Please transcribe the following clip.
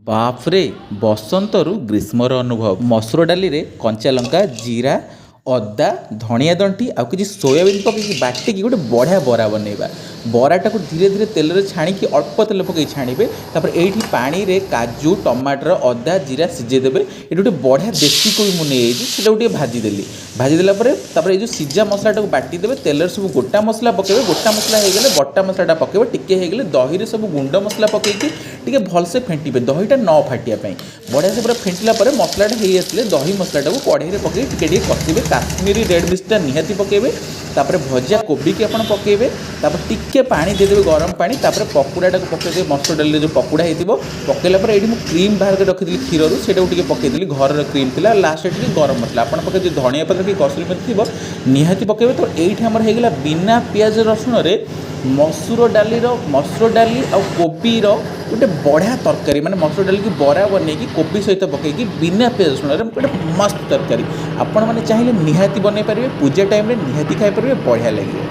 ବାପରେ ବସନ୍ତରୁ ଗ୍ରୀଷ୍ମର ଅନୁଭବ। ମସୁର ଡାଲିରେ କଞ୍ଚା ଲଙ୍କା, ଜିରା, ଅଦା, ଧଣିଆ ଦଣ୍ଟି ଆଉ କିଛି ସୋୟାବିନ୍ ପକେଇକି ବାଟିକି ଗୋଟେ ବଢ଼ିଆ ବରା ବନେଇବା। ବରାଟାକୁ ଧୀରେ ଧୀରେ ତେଲରେ ଛାଣିକି ଅଳ୍ପ ତେଲ ପକେଇ ଛାଣିବେ। ତାପରେ ଏଇଠି ପାଣିରେ କାଜୁ, ଟମାଟର, ଅଦା, ଜିରା ସିଝେଇ ଦେବେ। ଏଠି ଗୋଟେ ବଢ଼ିଆ ଦେଶୀ କୋବି ମୁଁ ନେଇଯାଇଛି, ସେଟାକୁ ଟିକେ ଭାଜିଦେଲି। ଭାଜିଦେଲା ପରେ ତାପରେ ଏଇ ଯେଉଁ ସିଝା ମସଲାଟାକୁ ବାଟିଦେବେ। ତେଲରେ ସବୁ ଗୋଟା ମସଲା ପକାଇବେ। ଗୋଟା ମସଲା ହେଇଗଲେ ବଟା ମସଲାଟା ପକାଇବେ। ଟିକେ ହେଇଗଲେ ଦହିରେ ସବୁ ଗୁଣ୍ଡ ମସଲା ପକାଇକି ଟିକେ ଭଲସେ ଫେଣ୍ଟିବେ, ଦହିଟା ନ ଫାଟିବା ପାଇଁ। ବଢ଼ିଆ ସେ ପୁରା ଫେଣ୍ଟିଲା ପରେ ମସଲାଟା ହେଇ ଆସିଲେ ଦହି ମସଲାଟାକୁ କଢ଼େଇରେ ପକାଇ ଟିକେ ଟିକେ କଷିବେ। କାଶ୍ମୀରୀ ରେଡ୍ ମିର୍ଚଟା ନିହାତି ପକାଇବେ। ତାପରେ ଭଜା କୋବିକି ଆପଣ ପକାଇବେ। ତାପରେ ଟିକେ ପାଣି ଦେଇଦେବେ, ଗରମ ପାଣି। ତାପରେ ପକୁଡ଼ାଟାକୁ ପକାଇଦେବେ, ମସୁର ଡାଲିରେ ଯେଉଁ ପକୁଡ଼ା ହେଇଥିବ ପକାଇଲା ପରେ ଏଇଠି ମୁଁ କ୍ରିମ୍ ବାହାର କରି ରଖିଥିଲି କ୍ଷୀରରୁ, ସେଇଟାକୁ ଟିକେ ପକାଇଦେଲି। ଘରର କ୍ରିମ୍ ଥିଲା। ଲାଷ୍ଟରେ ଟିକେ ଗରମ ମସଲା ଆପଣ ପକାଇ ଯେଉଁ ଧଣିଆ ପତ୍ର କି କସୁରୀ ମେଥି ଥିବ ନିହାତି ପକାଇବେ। ତ ଏଇଠି ଆମର ହେଇଗଲା ବିନା ପିଆଜ ରସୁଣରେ ମସୁର ଡାଲି ଆଉ କୋବିର ଗୋଟେ ବଢ଼ିଆ ତରକାରୀ। ମାନେ ମସୁର ଡାଲିକି ବରା ବନେଇକି କୋବି ସହିତ ପକାଇକି ବିନା ପିଆଜ ରସୁଣରେ ଗୋଟେ ମସ୍ତ ତରକାରୀ। ଆପଣମାନେ ଚାହିଁଲେ ନିହାତି ବନେଇ ପାରିବେ, ପୂଜା ଟାଇମ୍ରେ ନିହାତି ଖାଇପାରିବେ, ବଢ଼ିଆ ଲାଗିବ।